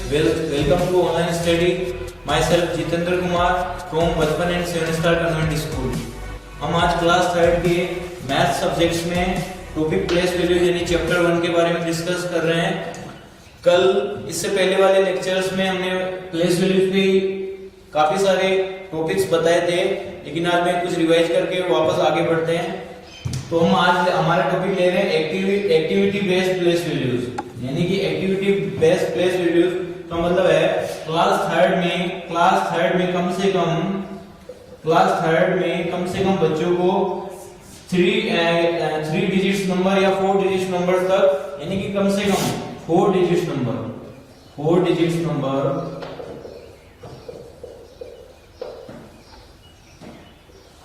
welcome to online study. Myself Jitendra Kumar from Bachpan and 7 Star Convent School. हम आज class 3 के math subjects में topic place value यानी chapter 1 के बारे में डिस्कस कर रहे हैं। कल इससे पहले वाले लेक्चर्स में हमने प्लेस वैल्यूज पे काफी सारे टॉपिक्स बताए थे, लेकिन आज मैं कुछ रिवाइज करके वापस आगे बढ़ते हैं। तो हम आज हमारा टॉपिक ले रहे हैं एक्टिविटी बेस्ड प्लेस वैल्यूज, यानी कि एक्टिविटी बेस्ड प्लेस वैल्यूज का मतलब है क्लास थर्ड में कम से कम बच्चों को 3 डिजिट्स नंबर या 4 डिजिट्स नंबर तक, यानी कि कम से कम 4 डिजिट्स नंबर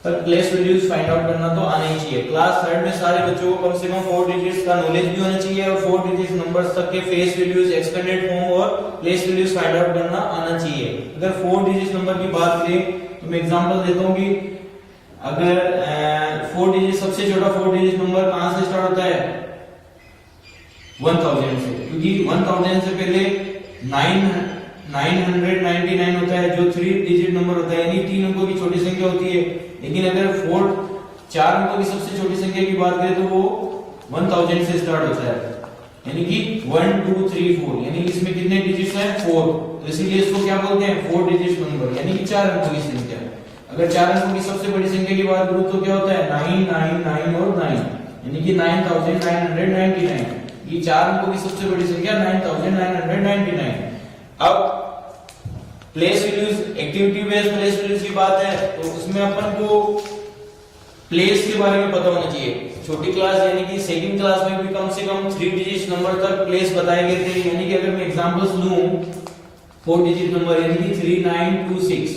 तक प्लेस वैल्यूज फाइंड आउट करना तो आना ही चाहिए। क्लास थर्ड में सारे बच्चों को कम से कम 4 डिजिट्स का नॉलेज भी होना चाहिए और 4 डिजिट्स नंबर्स तक के फेस वैल्यूज, एक्सपेंडेड फॉर्म और प्लेस वैल्यूज फाइंड आउट करना आना चाहिए। अगर 4 डिजिट्स नंबर की बात करें तो मैं एग्जांपल देता हूं कि अगर 4 डिजिट सबसे छोटा 4 डिजिट नंबर कहां से स्टार्ट होता है? 1000 से, क्योंकि 1000 से पहले 999 होता है जो 3 डिजिट नंबर होता है, यानी 3 अंकों की छोटी संख्या होती है। लेकिन अगर 4 अंकों की सबसे छोटी संख्या की बात करें तो वो 1000 से स्टार्ट होता है, यानी कि 1 2 3 4, यानी इसमें कितने डिजिट्स हैं? 4। तो इसीलिए इसको क्या बोलते हैं? 4 डिजिट नंबर, यानी कि 4 अंकों की संख्या। अगर 4 अंकों की सबसे बड़ी संख्या की बात करूं तो क्या होता है? 999 और 9, यानी कि 9999। ये 4 अंकों की सबसे बड़ी संख्या 9999। अब place values, activity based place values की बात है तो उसमें अपन को प्लेस के बारे में पता होना चाहिए। छोटी क्लास यानी कि सेकंड क्लास में भी कम से कम 3 डिजिट नंबर तक प्लेस बताए गए थे, यानी कि अगर मैं एग्जांपल्स लूं 4 डिजिट नंबर यानी कि 3926,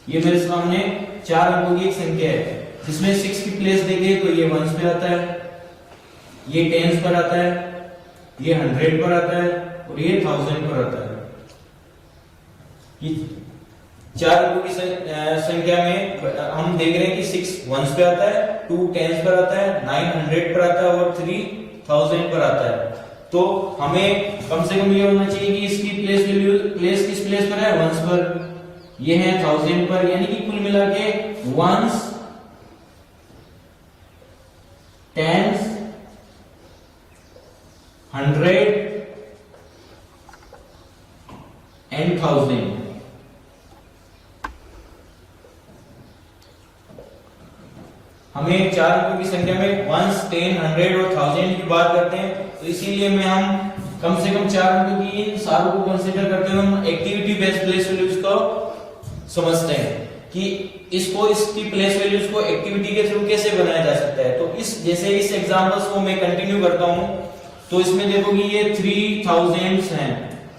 ये मेरे सामने 4 अंकों की एक संख्या है जिसमें 6 की प्लेस देंगे तो ये 1s पे आता है, ये 10s पर आता है, ये 100 पर आता है और ये 1000 पर आता है। ये 4 अंकों की संख्या में हम देख रहे हैं कि 6 1s पे आता है, 2 10s पर आता है, 9 100 पर आता है और 3 1000 पर आता है। तो हमें कम से कम ये होना चाहिए कि इसकी प्लेस वैल्यू, प्लेस किस प्लेस पर है? 1s पर, ये है 1000 पर, यानी कि कुल मिला के 1s 10s 100 and 1000। हमें 4 अंकों की संख्या में 1s 10 100 और 1000 की बात करते हैं, तो इसीलिए में हम कम से कम 4 अंकों की इन सारों को कंसीडर करते हुए हम एक्टिविटी बेस्ड प्लेस वैल्यूज को समझते हैं कि इसकी प्लेस वैल्यूज को एक्टिविटी के थ्रू कैसे बनाया जा सकता है। तो जैसे इस एग्जांपल्स को मैं कंटिन्यू करता हूं तो इसमें देखो कि ये 3000s हैं।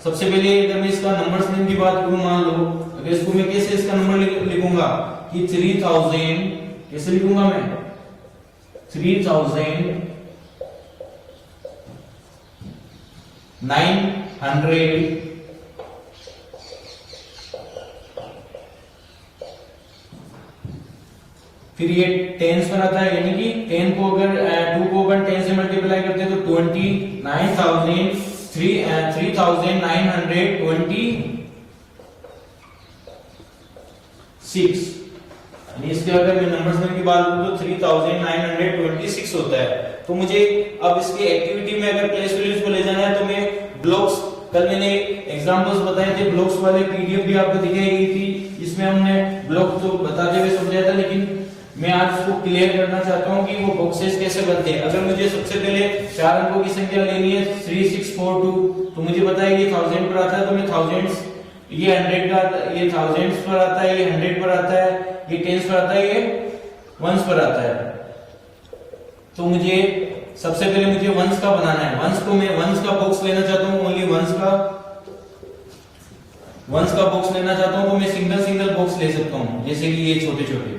सबसे पहले अगर मैं इसका नंबर सिस्टम की बात करूं, मान लो अगर इसको मैं कैसे इसका नंबर लिखूंगा कि 3000, कैसे लिखूंगा मैं? 3000 900 फिर ये 10s पर आता है, यानी कि 10 को अगर 2 को अगर 10 से मल्टीप्लाई करते हैं तो 29,000 3926, यानी इसके अगर मैं नंबर्स की बात करूं तो 3926 होता है। तो मुझे अब इसके एक्टिविटी में अगर प्लेस वैल्यूज को ले जाना है तो मैं ब्लॉक्स, कल मैंने एग्जांपल्स बताए थे, ब्लॉक्स वाले पीडीएफ भी आपको दिखाई गई थी, इसमें हमने ब्लॉक तो बताते हुए समझाया था, लेकिन मैं आज इसको क्लियर करना चाहता हूं कि वो बॉक्सेस कैसे बनते हैं। अगर मुझे सबसे पहले 4 अंकों की संख्या लेनी है 3642, तो मुझे पता है ये 1000 पर आता है, तो मैं thousands, ये 100 का, ये thousands पर आता है, ये 100 पर आता है, ये 10s पर आता है, ये 1s पर आता है। तो मुझे सबसे पहले मुझे 1s का बनाना है। 1s को मैं 1s का बॉक्स लेना चाहता हूं, ओनली 1s का बॉक्स लेना चाहता हूं, तो मैं सिंगल बॉक्स ले सकता हूं, जैसे कि ये छोटे छोटे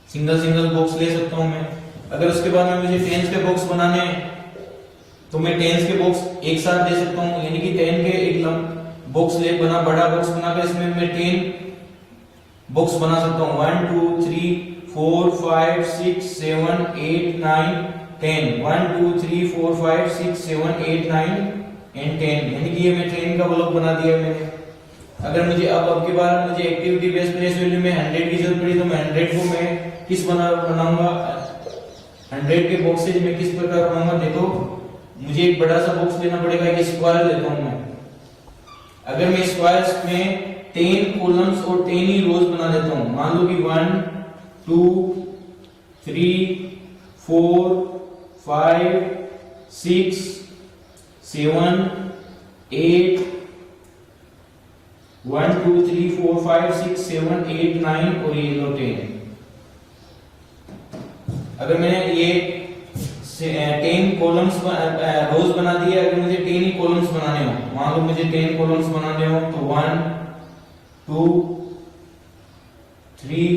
सिंगल बॉक्स ले सकता हूं मैं। अगर उसके बाद में मुझे 10s के बॉक्स बनाने तो मैं 10s के बॉक्स एक साथ ले सकता हूं, यानी कि 10 के एक बॉक्स बड़ा बॉक्स बनाकर इसमें मैं 10 बॉक्स बना सकता हूं। 1 2 3 4 5 6 7 8 9 10, 1 2 3 4 5 6 7 8 9 एंड 10, यानी कि ये मैं 10 का ब्लॉक बना दिया मैंने। अगर मुझे अब की बार मुझे एक्टिविटी बेस्ड प्लेस वैल्यू में 100 की जरूरत पड़ी तो मैं 100 को मैं किस बनाऊंगा, 100 के बॉक्सेज में किस प्रकार बनाऊंगा। देखो मुझे एक बड़ा सा बॉक्स लेना पड़ेगा, एक स्क्वायर लेता हूं मैं। अगर मैं स्क्वायर्स में 10 कॉलम्स और 10 ही रोज बना देता हूं, मान लो कि 1 2 3 4 5 6 7 8 1 2 3 4 5 6 7 8 9 और ये लो 10। अगर मैंने ये 10 कॉलम्स रोज बना दिए, अगर मुझे 10 ही कॉलम्स बनाने हो, मान लो मुझे 10 कॉलम्स बनाने हो तो 1 2 3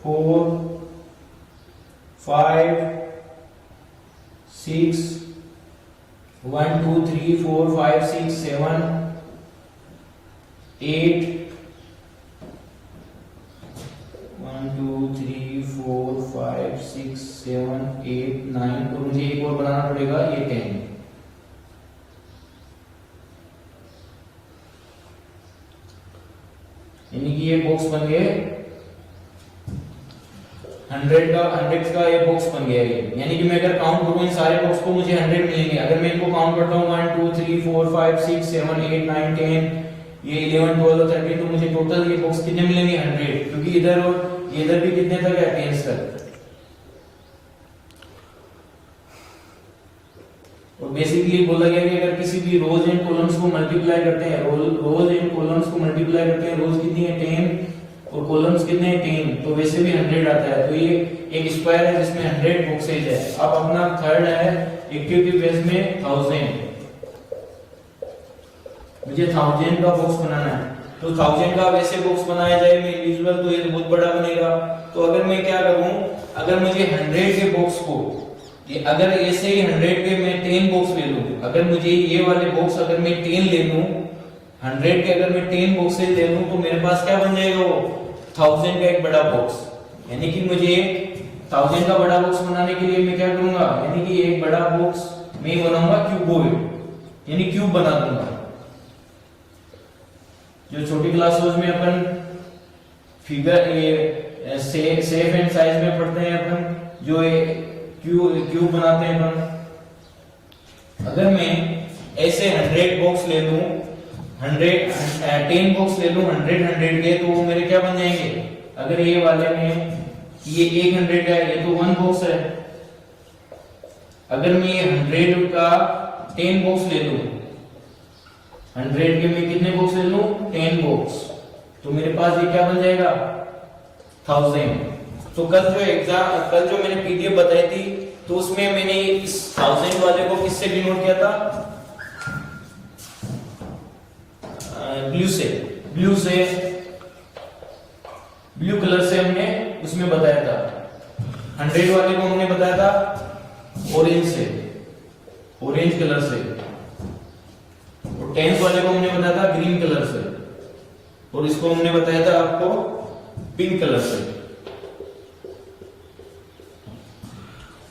4 5 6 1 2 3 4 5 6 7 8 1 2 3 4 5 6 7 8 9 और मुझे एक और बनाना पड़ेगा, ये 10। यानी कि ये बॉक्स बन गए 100 का ये बॉक्स बन गया ये। यानी कि मैं अगर काउंट करूं इन सारे बॉक्स को मुझे 100 मिलेंगे। अगर मैं इनको काउंट करता हूं 1 2 3 4 5 6 7 8 9 10 ये 11 12 13 तो मुझे टोटल ये बॉक्स कितने मिलेंगे 100, क्योंकि इधर और इधर भी कितने तक है 10 तक। और बेसिकली बोला गया कि अगर किसी भी रोज एंड कॉलम्स को मल्टीप्लाई करते हैं, रोज एंड कॉलम्स को मल्टीप्लाई करते हैं, रोज कितनी है 10 और कॉलम्स कितने हैं 10, तो वैसे भी 100 आता है। तो ये एक स्क्वायर है जिसमें 100 बॉक्सेज है। अब अपना थर्ड है एक्टिविटी बेस में 1000, मुझे 1000 का बॉक्स बनाना है। तो 1000 का वैसे बॉक्स बनाया जाए मैं इंडिविजुअल तो ये बहुत बड़ा बनेगा। तो अगर मैं क्या करूं, अगर मुझे 100 के बॉक्स को अगर ऐसे ही 100 के मैं 10 बॉक्स ले लूं, अगर मुझे ये वाले बॉक्स अगर मैं 10 ले लूं 100 के, अगर मैं 10 बॉक्सेस ले लूं तो मेरे पास क्या बन जाएगा वो 1000 का एक बड़ा बॉक्स। यानी कि मुझे 1000 का बड़ा बॉक्स बनाने के लिए मैं क्या करूंगा, यानी कि एक बड़ा बॉक्स मैं बनाऊंगा क्यूबॉइड, यानी क्यूब बना दूंगा। जो छोटी क्लासों में अपन फिगर ये सेफ एंड साइज में पढ़ते हैं अपन, जो क्यूब बनाते हैं अपन। अगर मैं ऐसे 100 बॉक्स ले लूं, 10 बॉक्स ले लूं 100 के, तो वो मेरे क्या बन जाएंगे। अगर ये वाले में ये 100 का है, ये तो 1 बॉक्स है। अगर मैं ये 100 का 10 बॉक्स ले लूं, 100 के मैं कितने बॉक्स ले लूं 10 बॉक्स, तो मेरे पास ये क्या बन जाएगा 1000। तो कल जो मैंने पीडीएफ बताई थी तो उसमें मैंने इस 1000 वाले को किससे डिनोट किया था, ब्लू कलर से हमने उसमें बताया था। 100 वाले को हमने बताया था ऑरेंज कलर से, और 10 वाले को हमने बताया था ग्रीन कलर से, और इसको हमने बताया था आपको पिंक कलर से।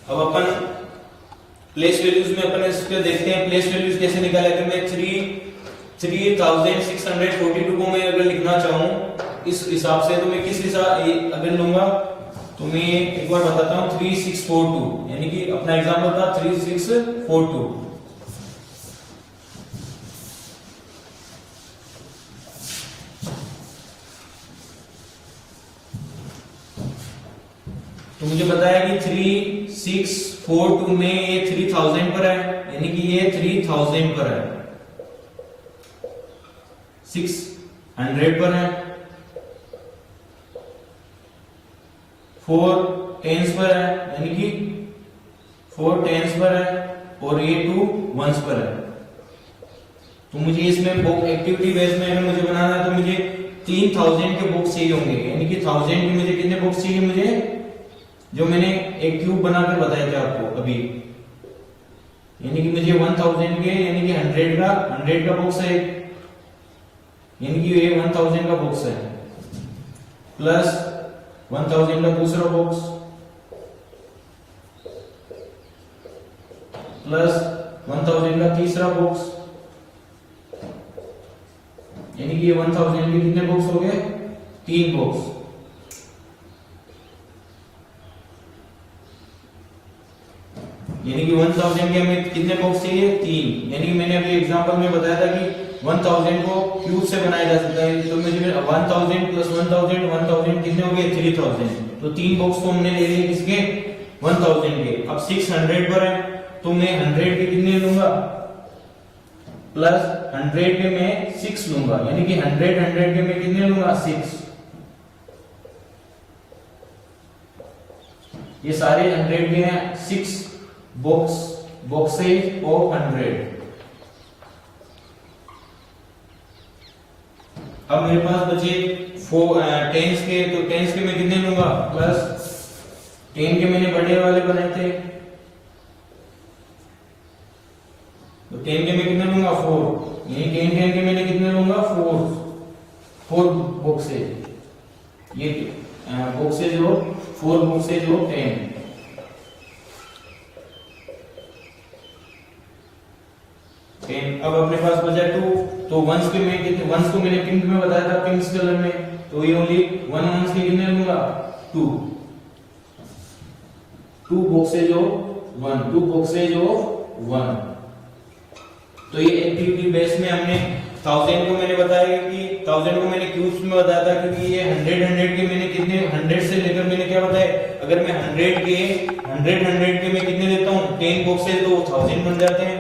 अब अपन प्लेस वैल्यूज में अपन इसके देखते हैं प्लेस वैल्यूज कैसे निकाले। अगर मैं 3642 को मैं अगर लिखना चाहूं इस हिसाब से, तो मैं किस हिसाब अगर लूंगा, तो मैं एक बार बताता हूं 3642, यानी कि अपना एग्जांपल था 3642। तो मुझे बताया कि 3642 में ये 3000 पर है, यानी कि ये 3000 पर है, 600 पर है, 4 10s पर है, यानी कि 4 10s पर है, और ये 2 1s पर है। तो मुझे इसमें एक्टिविटी बेस में मुझे बनाना है, तो मुझे 3000 के बॉक्स चाहिए होंगे, यानी कि 1000 के मुझे कितने बॉक्स चाहिए, मुझे जो मैंने एक क्यूब बनाकर बताया था आपको अभी, यानी कि मुझे 1000 के, यानी कि 100 का बॉक्स है, यानी कि ये 1000 का बॉक्स है, प्लस 1000 का दूसरा बॉक्स, प्लस 1000 का तीसरा बॉक्स, यानी कि ये 1000 के कितने बॉक्स हो गए? 3 बॉक्स। यानी कि 1000 के हमें कितने बॉक्स चाहिए? 3। यानी कि मैंने अभी एग्जांपल में बताया था कि 1000 को क्यूब से बनाया जा सकता है, तो मुझे 1000 प्लस 1000 1000 कितने हो गए? 3000। तो 3 बॉक्स तो हमने ले लिए किसके? 1000 के। अब 600 पर है तो मैं 100 के कितने लूंगा? प्लस 100 के मैं 6 लूंगा, यानी कि 100 के मैं कितने लूंगा? 6। ये सारे 100 के हैं। 6 बॉक्सेज ऑफ 100। अब मेरे पास बचे 10s के, तो 10s के मैं कितने लूंगा? प्लस 10 के मैंने बड़े वाले बनाए थे, तो 10 के मैं कितने लूंगा? 4। यानी 10 के मैंने कितने लूंगा? 4 बॉक्सेज। ये बॉक्सेज हो 4 बॉक्सेज हो 10। अब अपने पास बचा 2, तो वंस के मैं कितने? वंस को मैंने पिंक में बताया था, पिंक कलर में, तो ये ओनली 1 वंस के कितने लूंगा? 2 बॉक्सेज हो 1, 2 बॉक्सेज हो 1। तो ये एक्टिविटी बेस में हमने 1000 को मैंने बताया कि 1000 को मैंने क्यूब्स में बताया था, क्योंकि ये 100 के मैंने कितने 100 से लेकर मैंने क्या बताया? अगर मैं 100 के मैं कितने देता हूँ? 10 बॉक्सेज, तो 1000 बन जाते हैं।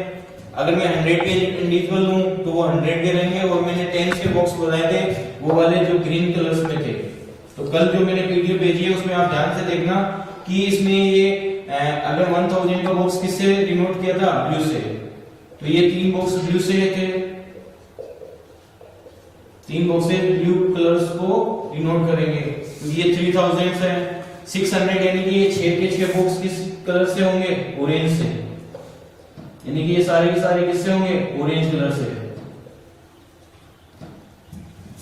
अगर मैं 100 के इंडिविजुअल लूं तो वो 100 के रहेंगे, और मैंने 10 के बॉक्स बनाए थे वो वाले जो ग्रीन कलर्स में थे। तो कल जो मैंने वीडियो भेजी है उसमें आप ध्यान से देखना कि इसमें ये अगर 1000 का बॉक्स किससे डिनोट किया था? ब्लू से, तो ये 3 बॉक्स ब्लू से थे, 3 बॉक्सेस ब्लू कलर्स को डिनोट करेंगे। तो ये 3000 है। 600 यानी कि ये 6 के 6 बॉक्स किस कलर से होंगे? ऑरेंज से, यानी कि ये सारे के सारे किससे होंगे? ऑरेंज कलर से।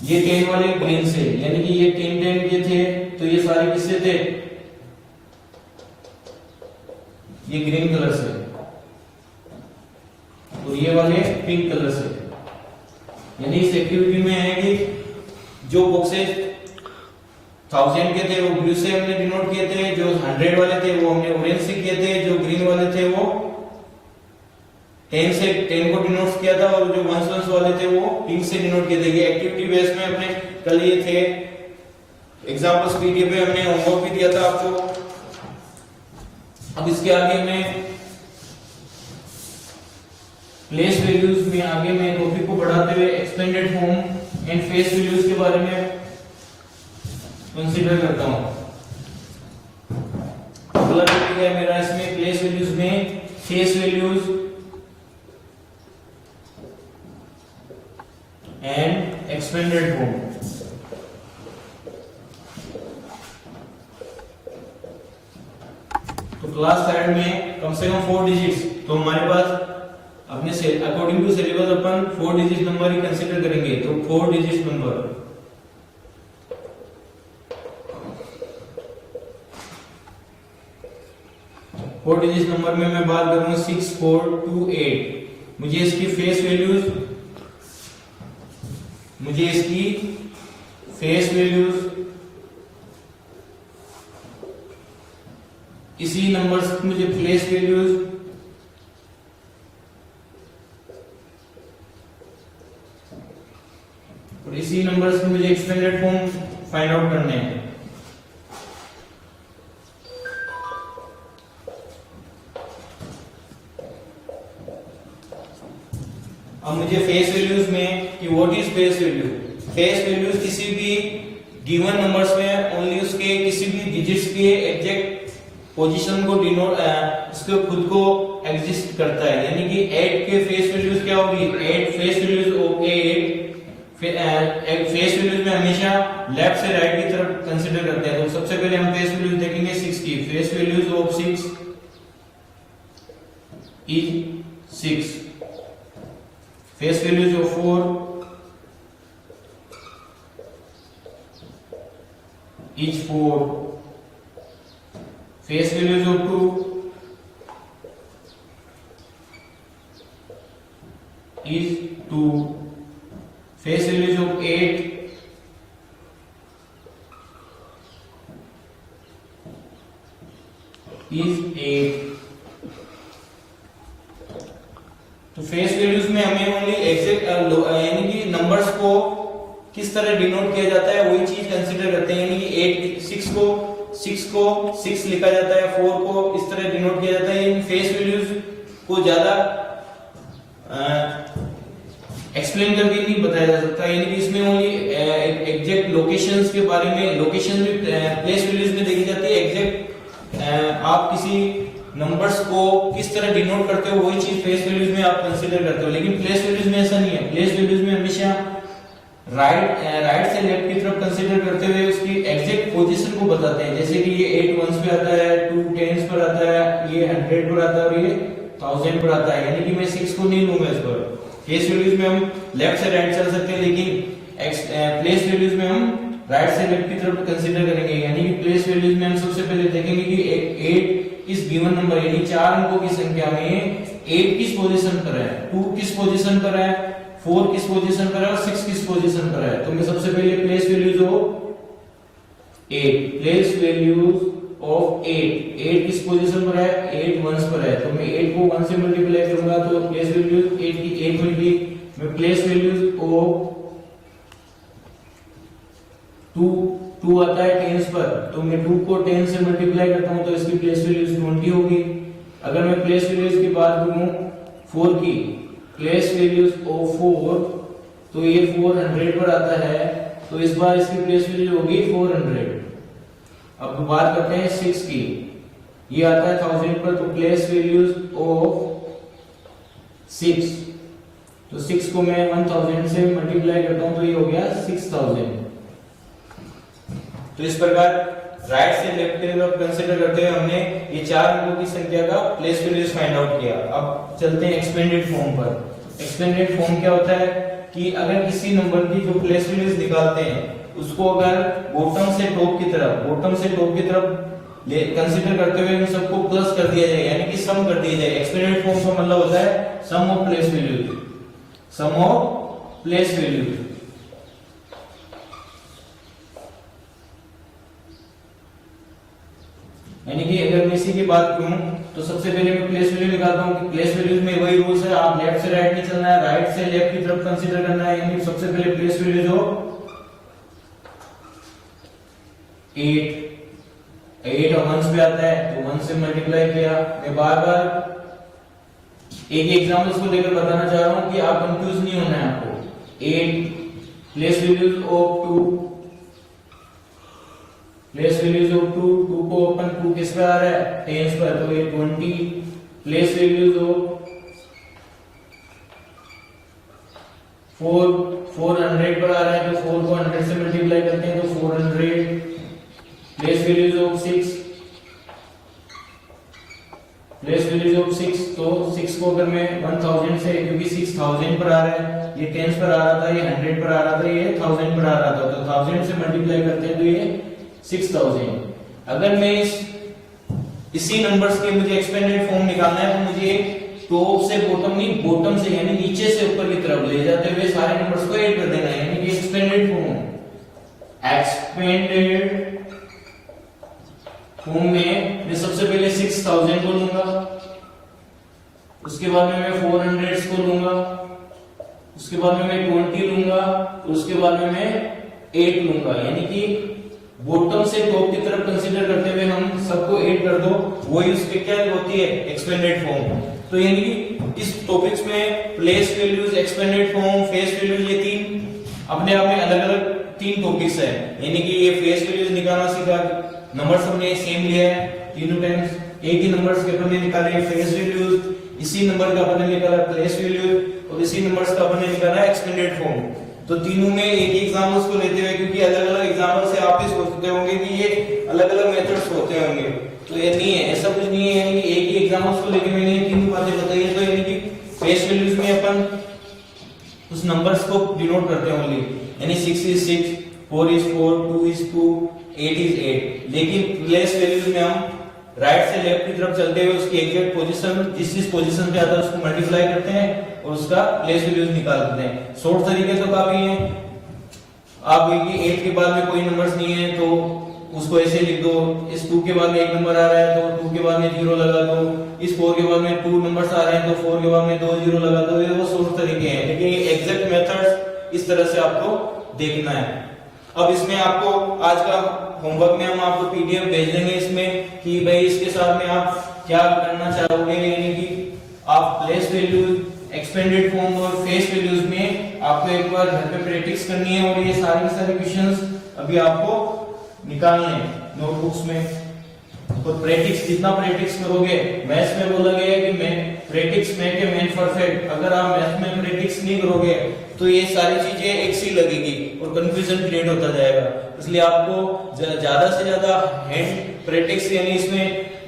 ये 10 वाले ग्रीन से, यानी कि ये 10 के थे, तो ये सारे किससे थे? ये ग्रीन कलर से, और ये वाले पिंक कलर से। यानी इस एक्टिविटी में है कि जो बॉक्सेस 1000 के थे वो ब्लू से हमने डिनोट किए थे, जो 100 वाले थे वो हमने ऑरेंज से किए थे, जो ग्रीन वाले थे वो 10 से 10 को डिनोट किया था, और जो 1 वाले थे वो पिंक से डिनोट किए थे। ये एक्टिविटी बेस में अपने कल ये थे एग्जांपल्स पीडीएफ पे हमने होमवर्क भी दिया था आपको। अब इसके आगे मैं प्लेस वैल्यूज में आगे मैं टॉपिक को बढ़ाते हुए expanded form and face values के बारे में कंसीडर करता हूं। अगला टॉपिक है मेरा इसमें प्लेस वैल्यूज में face values and expanded form. तो क्लास 3 में कम से कम 4 डिजिट्स, तो हमारे पास अपने से अकॉर्डिंग टू सिलेबस अपन 4 डिजिट नंबर ही कंसीडर करेंगे। तो 4 digit number, four digit number में मैं बात करूंगा 6428। मुझे इसकी फेस वैल्यूज इसी नंबर से मुझे प्लेस वैल्यूज और इसी नंबर से मुझे एक्सपेंडेड फॉर्म फाइंड आउट करने हैं। अब मुझे फेस वैल्यूज में कि what is face value. Face values किसी भी गिवन नंबर्स में ओनली उसके किसी भी डिजिट्स के एग्जैक्ट पोजीशन को डिनोट उसके खुद को एग्जिस्ट करता है। यानी कि 8 के फेस वैल्यूज क्या होगी? 8 face values of 8 face values में हमेशा लेफ्ट से राइट की तरफ कंसीडर करते हैं। तो सबसे पहले हम फेस वैल्यूज देखेंगे 6 की। Face values of 6 is 6। Face values of 4 is 4। Face values of 2 is 2, face values of 8 is 8। तो फेस वैल्यूज में हमें ओनली एग्जैक्ट यानी कि नंबर्स को किस तरह डिनोट किया जाता है वही चीज कंसीडर करते हैं, यानी कि 6 को 6 लिखा जाता है, 4 को इस तरह डिनोट किया जाता है। इन फेस वैल्यूज को ज्यादा एक्सप्लेन करके नहीं बताया जा सकता, यानी कि इसमें ओनली एग्जैक्ट लोकेशंस के बारे में, लोकेशन भी प्लेस वैल्यूज में देखी जाती है। एग्जैक्ट आप किसी नंबर्स को किस तरह डिनोट करते हो वही चीज फेस वैल्यूज में आप कंसीडर करते हो, लेकिन प्लेस वैल्यूज में ऐसा नहीं है। प्लेस वैल्यूज में हमेशा राइट से लेफ्ट की तरफ कंसीडर करते हुए उसकी एग्जैक्ट पोजीशन को बताते हैं, जैसे कि ये 8 वंस पे आता है, 2 टेंस पर आता है, ये 100 पर आता है और ये 1000 पर आता है, यानी कि मैं 6 को नहीं लूंगा इस पर। फेस वैल्यूज में हम लेफ्ट से राइट चल सकते हैं, लेकिन प्लेस वैल्यूज में हम राइट से लेफ्ट की तरफ कंसीडर करेंगे, यानी कि प्लेस वैल्यूज में हम सबसे पहले देखेंगे कि 8 इस गिवन नंबर यानी 4 अंकों की संख्या में 8 किस पोजीशन पर है, 2 किस पोजीशन पर है, 4 किस पोजीशन पर है और 6 किस पोजीशन पर है। तो मैं सबसे पहले प्लेस वैल्यूज ऑफ 8 किस पोजीशन पर है, 8 वंस पर है, तो मैं 8 को 1 से मल्टीप्लाई करूंगा तो प्लेस वैल्यूज 8 की 8 मिली। मैं प्लेस वैल्यूज ऑफ 2 आता है टेंस पर, तो मैं 2 को 10 से मल्टीप्लाई करता हूं तो इसकी प्लेस वैल्यूज 20 होगी। अगर मैं प्लेस वैल्यूज की बात करूं 4 की, प्लेस वैल्यूज ऑफ 4 तो ये 400 पर आता है, तो इस बार इसकी प्लेस वैल्यू होगी 400। अब बात करते हैं 6 की, ये आता है 1000 पर, तो प्लेस वैल्यूज ऑफ 6, तो 6 को मैं 1000 से मल्टीप्लाई करता हूं तो ये हो गया 6000। तो इस प्रकार राइट से लेफ्ट की तरफ कंसीडर करते हुए हमने ये 4 अंकों की संख्या का प्लेस वैल्यूज फाइंड आउट किया। अब चलते हैं एक्सपेंडेड फॉर्म पर। एक्सपेंडेड फॉर्म क्या होता है कि अगर किसी नंबर की जो प्लेस वैल्यूज निकालते हैं उसको अगर बॉटम से टॉप की तरफ कंसीडर करते हुए उन सबको प्लस कर दिया जाए, यानी कि सम कर दिया जाए। एक्सपेंडेड फॉर्म का मतलब होता है sum of place values, sum of place values. यानी कि अगर मैं इसी की बात करूं तो सबसे पहले मैं प्लेस वैल्यू निकालता हूं कि प्लेस वैल्यूज में वही रूल्स है, आप लेफ्ट से राइट नहीं चलना है, राइट से लेफ्ट की तरफ कंसीडर करना है। यानी सबसे पहले प्लेस वैल्यूज हो 8 वंस पे आता है तो 1 से मल्टीप्लाई किया। मैं बार-बार एक एग्जांपल्स को लेकर बताना चाह रहा हूं कि आप कंफ्यूज नहीं होना है आपको। 8 place values of 2, place values of 2 को अपन 2 किस पे आ रहा है, टेंस पर, तो ये 20। प्लेस वैल्यूज ऑफ 400 पर आ रहा है तो 4 को 100 से मल्टीप्लाई करते हैं तो 400। Place values of 6, place values of 6, तो 6 को अगर मैं 1000 से, क्योंकि 6000 पर आ रहा है, ये 10 पर आ रहा था, ये 100 पर आ रहा था, ये 1000 पर आ रहा था, तो 1000 से मल्टीप्लाई करते हैं तो ये 6000। अगर मैं इसी नंबर्स के मुझे एक्सपेंडेड फॉर्म निकालना है तो मुझे टॉप से बॉटम नहीं, बॉटम से यानी नीचे से ऊपर की तरफ ले जाते हुए सारे नंबर्स को ऐड कर देना है, यानी कि एक्सपेंडेड फॉर्म। एक्सपेंडेड फॉर्म में मैं सबसे पहले 6000 को लूंगा, उसके बाद में मैं 400 को लूंगा, उसके बाद में मैं 20 लूंगा, उसके बाद में मैं 8 लूंगा। यानी कि बॉटम से टॉप की तरफ कंसीडर करते हुए हम सबको ऐड कर दो, वही उसके क्या होती है, एक्सपेंडेड फॉर्म। तो यानी कि इस टॉपिक्स में place values, expanded form, face values, ये 3 अपने आप में अलग अलग 3 टॉपिक्स है। यानी कि ये फेस वैल्यूज निकालना सीखा, नंबर्स हमने सेम लिया है तीनों टाइम्स, एक ही नंबर्स के अपन ने निकाले फेस वैल्यूज, इसी नंबर का अपन ने निकाला प्लेस वैल्यूज और इसी नंबर्स का अपन ने निकाला एक्सपेंडेड फॉर्म। तो तीनों में एक ही एग्जाम्पल्स को लेते हुए, क्योंकि अलग अलग एग्जाम्पल से आप भी सोचते होंगे कि ये अलग अलग मेथड्स होते होंगे, तो ये नहीं है, ऐसा कुछ नहीं है। यानी कि एक ही एग्जाम्पल्स को लेकर मैंने तीनों बातें बताई है। तो यानी कि फेस वैल्यूज में अपन उस नंबर्स को डिनोट करते हैं ओनली, यानी 6 is 6, 4 is 4, 2 is 2, 8 is 8। लेकिन प्लेस वैल्यूज में हम राइट से लेफ्ट की तरफ चलते हुए उसकी एग्जैक्ट पोजीशन जिस पोजीशन पे आता है उसको मल्टीप्लाई करते हैं और उसका प्लेस वैल्यूज निकाल देते हैं। शॉर्ट तरीके तो काफी है। आप 8 के बाद में कोई नंबर्स नहीं है तो उसको ऐसे लिख दो, इस 2 के बाद में एक नंबर आ रहा है तो 2 के बाद में 0 लगा दो, इस 4 के बाद में 2 नंबर्स आ रहे हैं तो 4 के बाद में 2 0 लगा दो। ये वो शॉर्ट तरीके हैं, लेकिन एग्जैक्ट मेथड्स इस तरह से आपको देखना है। अब इसमें आपको आज का होमवर्क में हम आपको पीडीएफ भेज देंगे इसमें कि भाई इसके साथ में आप क्या करना चाहोगे, यानी कि आप प्लेस वैल्यूज, एक्सपेंडेड फॉर्म और फेस वैल्यूज में आपको एक बार घर पे प्रैक्टिस करनी है और ये सारे क्वेश्चंस अभी आपको निकालने हैं नोटबुक्स में। तो प्रैक्टिस जितना प्रैक्टिस करोगे, मैथ्स में बोला गया है कि मैं practice make a man perfect. अगर आप मैथ्स में प्रैक्टिस नहीं करोगे तो ये सारी चीजें एक सी लगेगी और कंफ्यूजन क्रिएट होता जाएगा। इसलिए आपको ज्यादा से ज्यादा हैंड प्रैक्टिस, यानी इसमें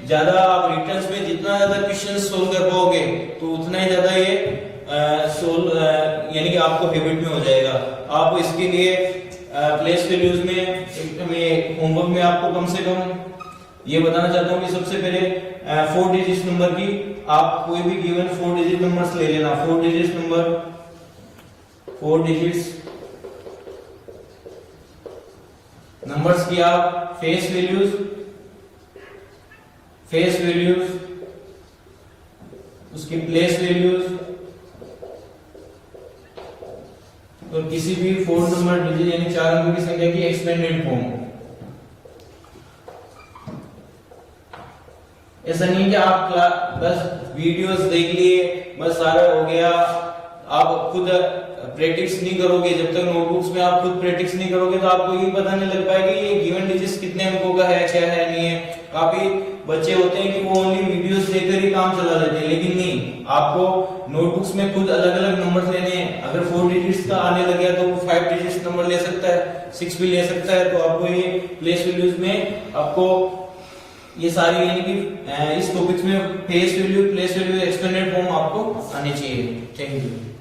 ज्यादा आप रिटर्न्स में जितना ज्यादा क्वेश्चन सोल्व कर पाओगे तो उतना ही ज्यादा ये सोल्व यानी कि आपको हैबिट में हो जाएगा। आप इसके लिए प्लेस वैल्यूज में होमवर्क में आपको कम से कम ये बताना चाहता हूँ कि सबसे पहले 4 डिजिट नंबर की आप कोई भी गिवन 4 डिजिट नंबर्स ले लेना। 4 डिजिट नंबर, 4 डिजिट्स नंबर्स की आप फेस वैल्यूज उसकी प्लेस वैल्यूज और किसी भी 4 नंबर डिजिट यानी 4 अंकों की संख्या की एक्सपेंडेड फॉर्म। ऐसा नहीं कि आप बस वीडियोस देख लिए बस सारा हो गया, आप खुद प्रैक्टिस नहीं करोगे। जब तक नोटबुक्स में आप खुद प्रैक्टिस नहीं करोगे तो आपको ये पता नहीं लग पाएगा ये गिवन डिजिट्स कितने अंकों का है, क्या है, नहीं है। काफी बच्चे होते हैं कि वो ओनली वीडियोस देखकर ही काम चला लेते हैं, लेकिन नहीं, आपको नोटबुक्स में खुद अलग अलग नंबर लेने हैं। अगर 4 डिजिट्स का आने लग गया तो वो 5 डिजिट्स नंबर ले सकता है, 6 भी ले सकता है। तो आपको ये प्लेस वैल्यूज में आपको ये सारी यानी कि इस टॉपिक्स में face value, place value, expanded form आपको आनी चाहिए। Thank you.